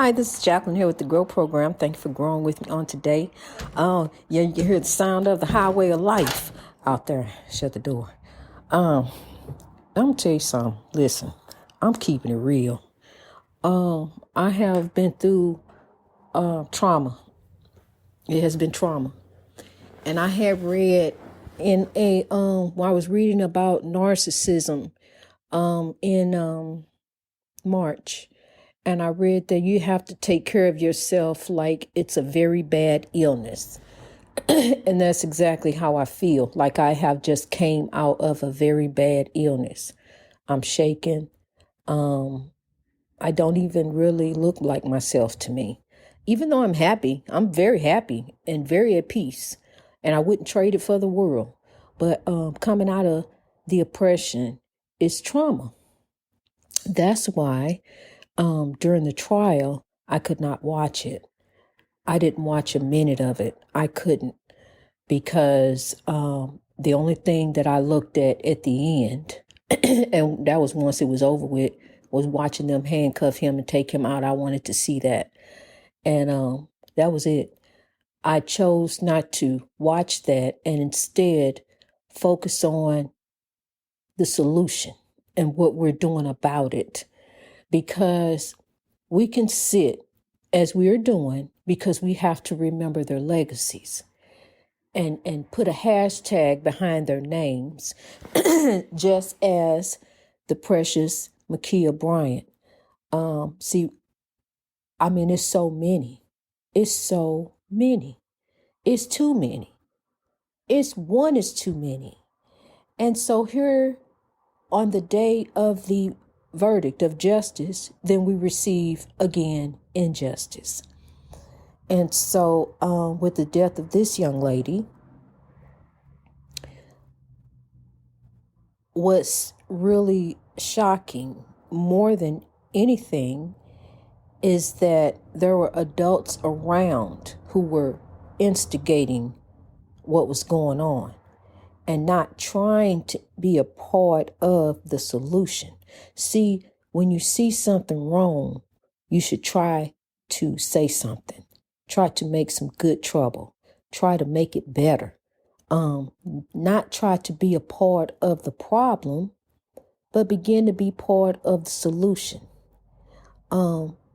Hi, this is Jacqueline here with the Grow Program. Thank you for growing with me on today. Yeah, you can hear the sound of the highway of life out there. Shut the door. I'm gonna tell you something. Listen, I'm keeping it real. I have been through trauma. It has been trauma, and I have read in a while I was reading about narcissism in March. And I read that you have to take care of yourself like it's a very bad illness. And that's exactly how I feel. Like I have just came out of a very bad illness. I'm shaken. I don't even really look like myself to me. Even though I'm happy, I'm very happy and very at peace. And I wouldn't trade it for the world. But coming out of the oppression is trauma. That's why during the trial, I could not watch it. I didn't watch a minute of it. I couldn't because the only thing that I looked at the end, and that was once it was over with, was watching them handcuff him and take him out. I wanted to see that. And that was it. I chose not to watch that and instead focus on the solution and what we're doing about it. Because we can sit as we are doing because we have to remember their legacies and put a hashtag behind their names, just as the precious Ma'Khia Bryant. It's so many. It's so many. It's too many. One is too many. And so here on the day of the verdict of justice, then we receive again injustice. And so with the death of this young lady, what's really shocking more than anything is that there were adults around who were instigating what was going on and not trying to be a part of the solution. See, when you see something wrong, you should try to say something. Try to make some good trouble. Try to make it better. Not try to be a part of the problem, but begin to be part of the solution.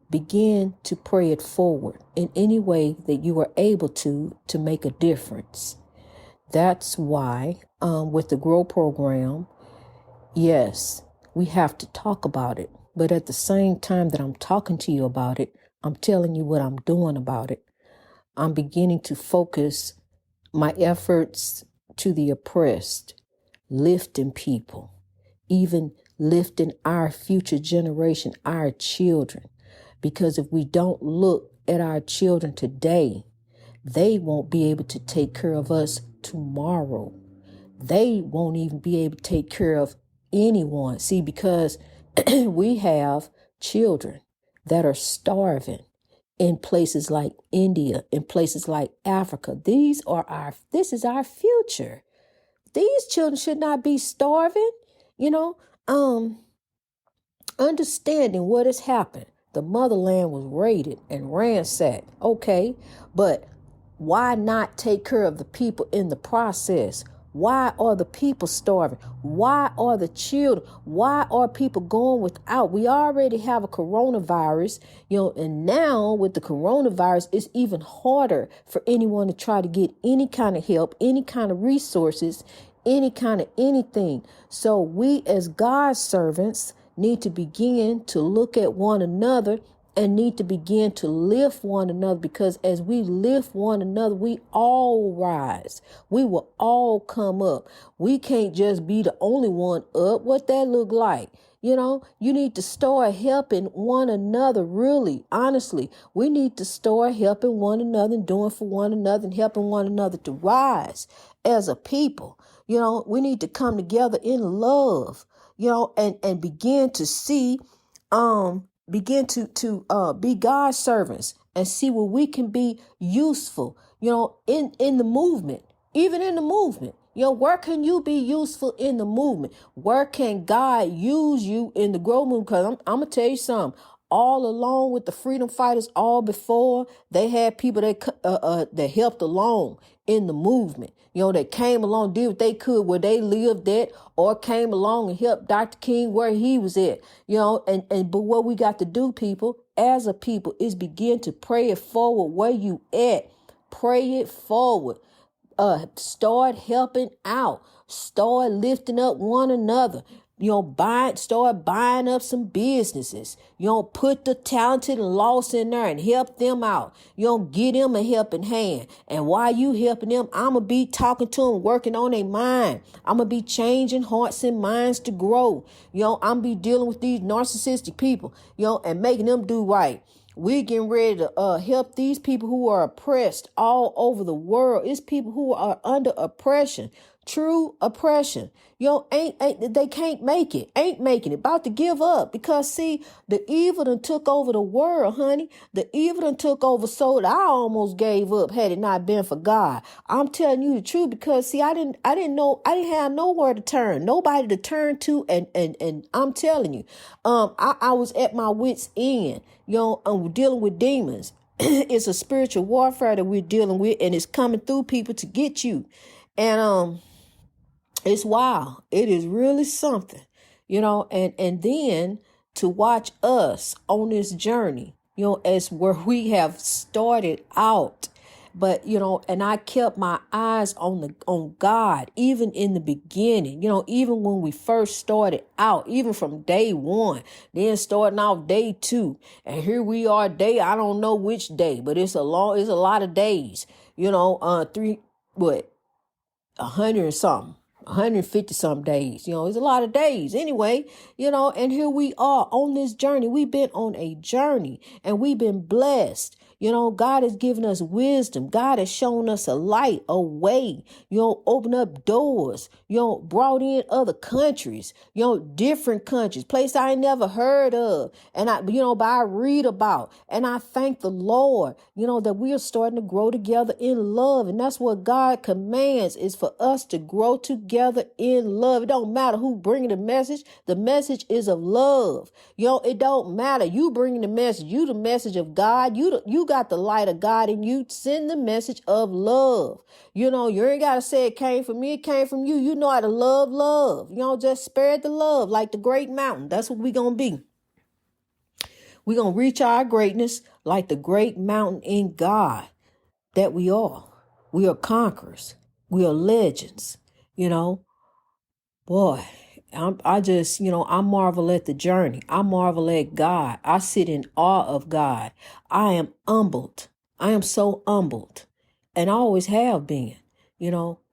Begin to pray it forward in any way that you are able to make a difference. That's why with the Grow Program, yes, we have to talk about it. But at the same time that I'm talking to you about it, I'm telling you what I'm doing about it. I'm beginning to focus my efforts to the oppressed, lifting people, even lifting our future generation, our children. Because if we don't look at our children today, they won't be able to take care of us tomorrow. They won't even be able to take care of anyone. See, because we have children that are starving in places like India, in places like Africa. This is our future. These children should not be starving, understanding what has happened. The motherland was raided and ransacked. Okay, but why not take care of the people in the process? Why are the people starving? Why are the children? Why are people going without? We already have a coronavirus, and now with the coronavirus, it's even harder for anyone to try to get any kind of help, any kind of resources, any kind of anything. So we as God's servants need to begin to look at one another and need to begin to lift one another, because as we lift one another, we all rise. We will all come up. We can't just be the only one up. What that look like? You need to start helping one another. Really, honestly, we need to start helping one another and doing for one another and helping one another to rise as a people. We need to come together in love, and begin to see, begin to be God's servants and see where we can be useful, in the movement, even in the movement. Where can you be useful in the movement? Where can God use you in the Grow movement? Because I'm going to tell you something. all along with the freedom fighters. All before they had people that helped along in the movement. That came along, did what they could where they lived at, or came along and helped Dr. King where he was at. But what we got to do, people, as a people, is begin to pray it forward where you at. Pray it forward. Start helping out. Start lifting up one another. Start buying up some businesses. Put the talented and lost in there and help them out. Get them a helping hand. And while you helping them, I'm going to be talking to them, working on their mind. I'm going to be changing hearts and minds to grow. I'm going to be dealing with these narcissistic people, and making them do right. We're getting ready to help these people who are oppressed all over the world. It's people who are under oppression, true oppression. They can't make it, ain't making it, about to give up. Because see, the evil done took over the world, honey. The evil done took over so that I almost gave up had it not been for God. I'm telling you the truth, because see, I didn't have nowhere to turn, nobody to turn to, and I'm telling you, I was at my wit's end. I'm dealing with demons. It's a spiritual warfare that we're dealing with, and it's coming through people to get you. And it's wild. It is really something, and then to watch us on this journey, as where we have started out. But, and I kept my eyes on God, even in the beginning, even when we first started out, even from day one, then starting off day 2. And here we are I don't know which day, but it's a lot of days, 100 and something. 150 some days, it's a lot of days anyway, and here we are on this journey. We've been on a journey and we've been blessed. God has given us wisdom. God has shown us a light, a way, open up doors, brought in other countries, different countries, place I ain't never heard of. And but I read about, and I thank the Lord, that we are starting to grow together in love. And that's what God commands, is for us to grow together in love. It don't matter who bringing the message. The message is of love. It don't matter. You bringing the message. You the message of God. You got the light of God in you. Send the message of love. You ain't got to say it came from me. It came from you. You know how to love. Just spread the love like the great mountain. That's what we going to be. We're going to reach our greatness like the great mountain in God that we are. We are conquerors. We are legends. Boy, I marvel at the journey. I marvel at God. I sit in awe of God. I am humbled. I am so humbled, and I always have been,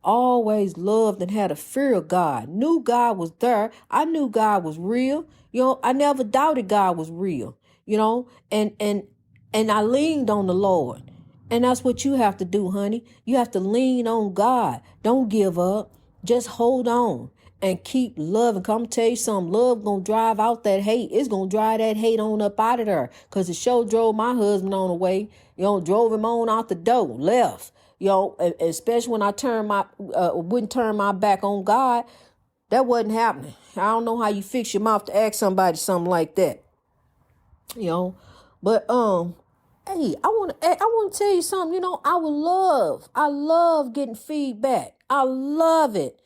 always loved and had a fear of God. Knew God was there. I knew God was real. I never doubted God was real, and I leaned on the Lord. And that's what you have to do, honey. You have to lean on God. Don't give up. Just hold on and keep loving. Come tell you something. Love gonna drive out that hate. It's gonna drive that hate on up out of there. Cause it sure drove my husband on the way. Drove him on out the door, left. Especially when I wouldn't turn my back on God. That wasn't happening. I don't know how you fix your mouth to ask somebody something like that. But hey, I want to tell you something. I love getting feedback. I love it.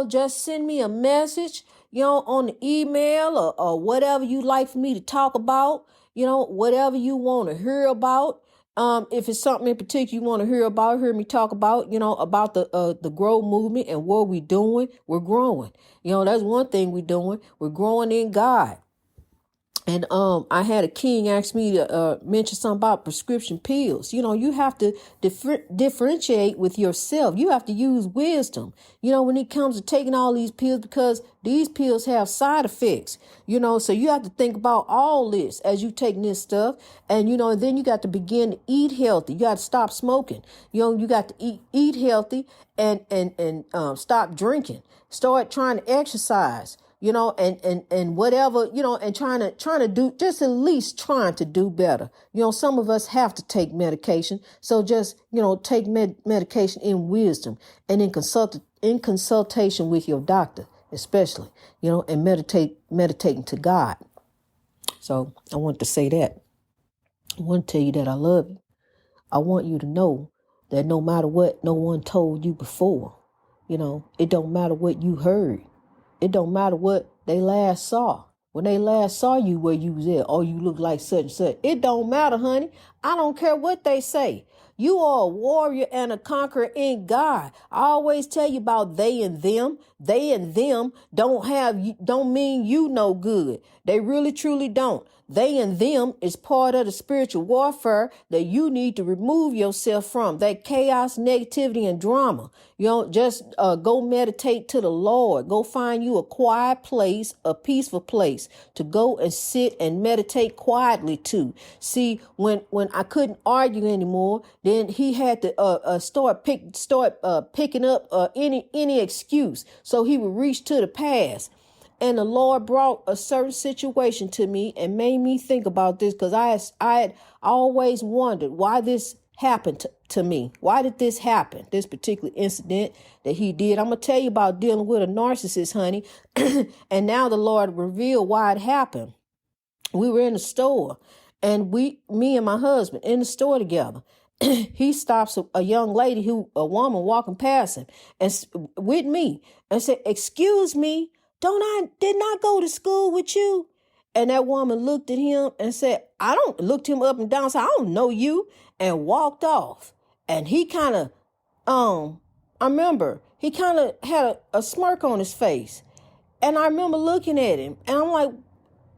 Just send me a message, on the email or whatever you like for me to talk about, whatever you want to hear about. If it's something in particular you want to hear me talk about, about the grow movement and what we're doing, we're growing. That's one thing we're doing. We're growing in God. And I had a king ask me to mention something about prescription pills. You have to differentiate with yourself. You have to use wisdom, when it comes to taking all these pills, because these pills have side effects, so you have to think about all this as you taking this stuff. And, then you got to begin to eat healthy. You got to stop smoking. You got to eat healthy and stop drinking. Start trying to exercise. And whatever, and trying to do, just at least trying to do better. Some of us have to take medication. So just, take medication in wisdom and in consultation with your doctor, especially, and meditating to God. So I want to say that. I want to tell you that I love you. I want you to know that no matter what no one told you before, it don't matter what you heard. It don't matter what they last saw. When they last saw you where you was at, oh, you look like such and such. It don't matter, honey. I don't care what they say. You are a warrior and a conqueror in God. I always tell you about they and them. They and them don't mean you no good. They really truly don't. They and them is part of the spiritual warfare that you need to remove yourself from. That chaos, negativity, and drama. Just go meditate to the Lord. Go find you a quiet place, a peaceful place to go and sit and meditate quietly to. See, when I couldn't argue anymore, then he had to start picking up any excuse, so he would reach to the past. And the Lord brought a certain situation to me and made me think about this, because I had always wondered why this happened to me. Why did this happen? This particular incident that he did. I'm going to tell you about dealing with a narcissist, honey. And now the Lord revealed why it happened. We were in the store, and me and my husband in the store together. He stops a young lady, a woman walking past him, and with me, and said, "Excuse me, didn't I go to school with you?" And that woman looked at him and said, looked him up and down, said, "I don't know you," and walked off. And he kind of, I remember he kind of had a smirk on his face. And I remember looking at him, and I'm like,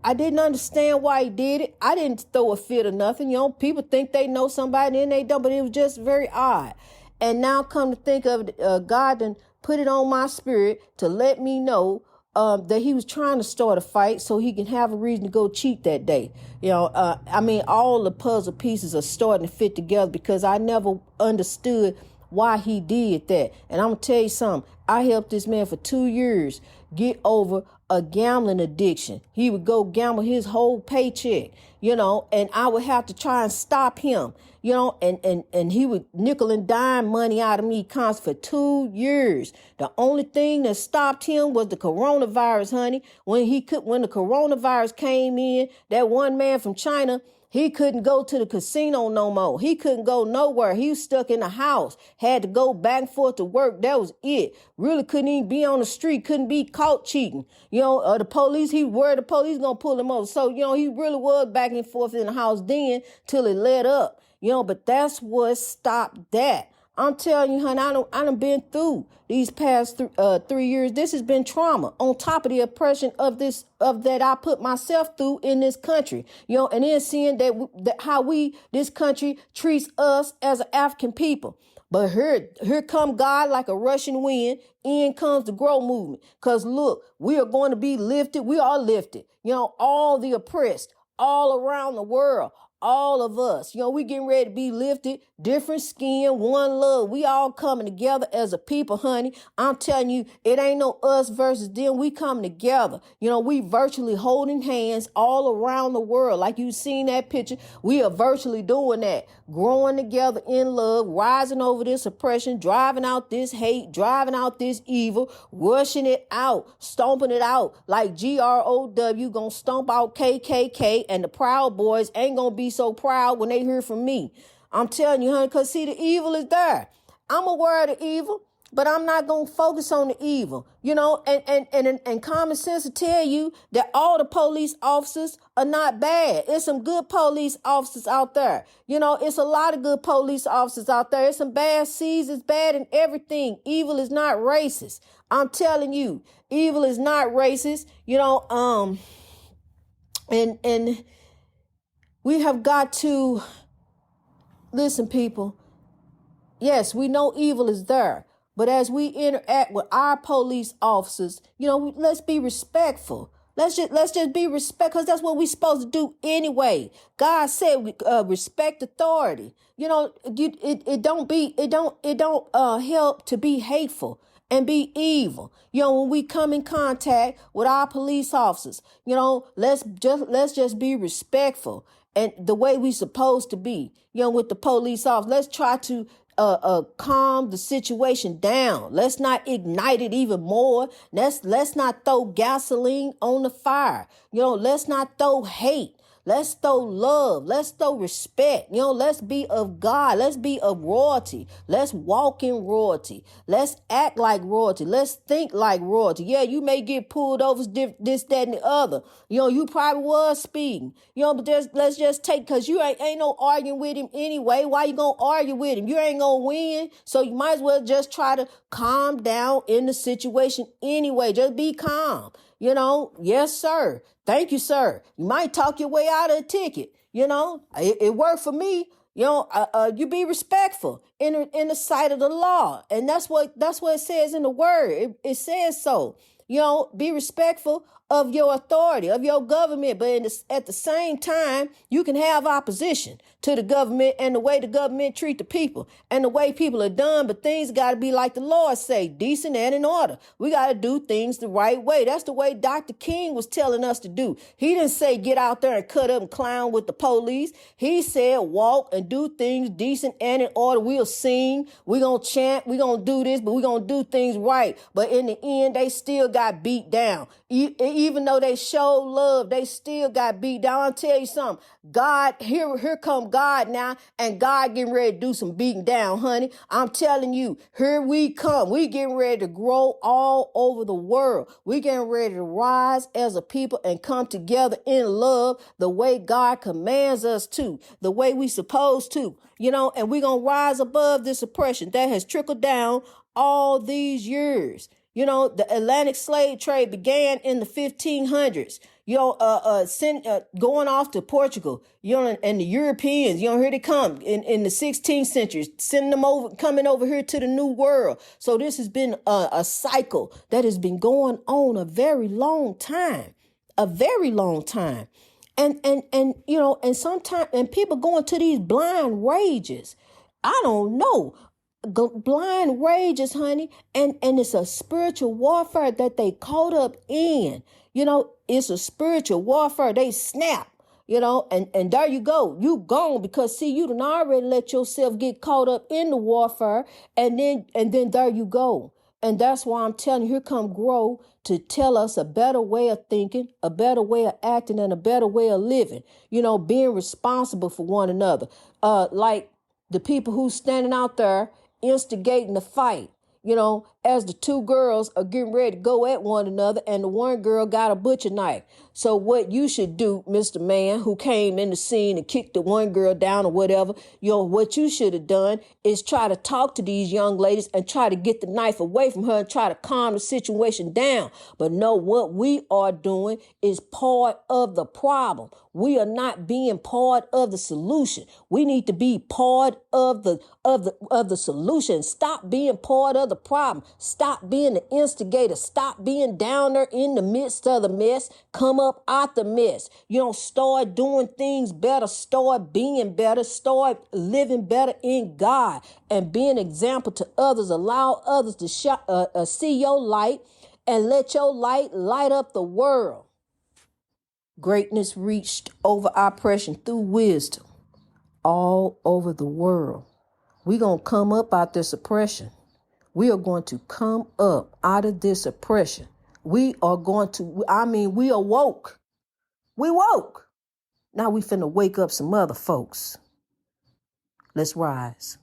I didn't understand why he did it. I didn't throw a fit or nothing. People think they know somebody and they don't, but it was just very odd. And now come to think of it, God done put it on my spirit to let me know that he was trying to start a fight so he can have a reason to go cheat that day. All the puzzle pieces are starting to fit together, because I never understood why he did that. And I'm going to tell you something. I helped this man for 2 years get over a gambling addiction. He would go gamble his whole paycheck, and I would have to try and stop him, and he would nickel and dime money out of me constantly for 2 years. The only thing that stopped him was the coronavirus, honey. When the coronavirus came in, that one man from China, he couldn't go to the casino no more. He couldn't go nowhere. He was stuck in the house, had to go back and forth to work. That was it. Really couldn't even be on the street, couldn't be caught cheating. The police, he worried the police going to pull him over. So, he really was back and forth in the house then till it let up. But that's what stopped that. I'm telling you, honey, I done been through these past 3 years. This has been trauma on top of the oppression of that I put myself through in this country. And then seeing how this country treats us as an African people. But here come God like a rushing wind. In comes the Grow movement. Because look, we are going to be lifted. We are lifted. All the oppressed all around the world. All of us, we getting ready to be lifted, different skin, one love. We all coming together as a people, honey. I'm telling you, it ain't no us versus them. We coming together. We virtually holding hands all around the world. Like you seen that picture, we are virtually doing that. Growing together in love, rising over this oppression, driving out this hate, driving out this evil, rushing it out, stomping it out like GROW, gonna stomp out KKK, and the Proud Boys ain't gonna be so proud when they hear from me. I'm telling you, honey, because see, the evil is there. I'm aware of the evil, but I'm not going to focus on the evil, and common sense will tell you that all the police officers are not bad. There's some good police officers out there. It's a lot of good police officers out there. There's some bad seeds. It's bad in everything. Evil is not racist. I'm telling you, evil is not racist, and we have got to listen, people. Yes, we know evil is there, but as we interact with our police officers, let's be respectful. Let's just be respectful, because that's what we're supposed to do anyway. God said we respect authority. It don't help to be hateful and be evil. When we come in contact with our police officers, let's just be respectful. And the way we supposed to be, with the police officers, let's try to calm the situation down. Let's not ignite it even more. Let's not throw gasoline on the fire. Let's not throw hate. Let's throw love. Let's throw respect. Let's be of God. Let's be of royalty. Let's walk in royalty. Let's act like royalty. Let's think like royalty. Yeah, you may get pulled over this, that, and the other. You probably was speeding. But let's just take, because you ain't no arguing with him anyway. Why you gonna argue with him? You ain't gonna win. So you might as well just try to calm down in the situation anyway. Just be calm. Yes, sir. Thank you, sir. You might talk your way out of a ticket. It worked for me. You be respectful in the sight of the law. And that's what it says in the word. It says so. Be respectful of your authority, of your government. But at the same time, you can have opposition to the government and the way the government treat the people and the way people are done. But things got to be like the Lord say, decent and in order. We got to do things the right way. That's the way Dr. King was telling us to do. He didn't say get out there and cut up and clown with the police. He said walk and do things decent and in order. We'll sing. We're going to chant. We're going to do this, but we're going to do things right. But in the end, they still got beat down. Even though they showed love, they still got beat down. I'll tell you something. God, here come God now, and God getting ready to do some beating down, honey. I'm telling you, here we come. We getting ready to grow all over the world. We getting ready to rise as a people and come together in love the way God commands us to, the way we supposed to, and we going to rise above this oppression that has trickled down all these years. The Atlantic slave trade began in the 1500s, going off to Portugal, and the Europeans, here they come in the 16th century, sending them over, coming over here to the New World. So this has been a cycle that has been going on a very long time. And sometimes, and people going to these blind rages. I don't know. Blind rages, honey, and it's a spiritual warfare that they caught up in. It's a spiritual warfare. They snap, and there you go. You gone, because see, you done already let yourself get caught up in the warfare, and then there you go. And that's why I'm telling you, here come Grow to tell us a better way of thinking, a better way of acting, and a better way of living. Being responsible for one another. Like the people who's standing out there instigating the fight, as the two girls are getting ready to go at one another, and the one girl got a butcher knife. So what you should do, Mr. Man, who came in the scene and kicked the one girl down or whatever, what you should have done is try to talk to these young ladies and try to get the knife away from her and try to calm the situation down. But no, what we are doing is part of the problem. We are not being part of the solution. We need to be part of the solution. Stop being part of the problem. Stop being the instigator. Stop being down there in the midst of the mess. Come up out the mess. Start doing things better. Start being better. Start living better in God and be an example to others. Allow others to see your light and let your light light up the world. Greatness reached over oppression through wisdom all over the world. We're going to come up out this oppression. We are going to come up out of this oppression. We are going to, we awoke. We woke. Now we finna wake up some other folks. Let's rise.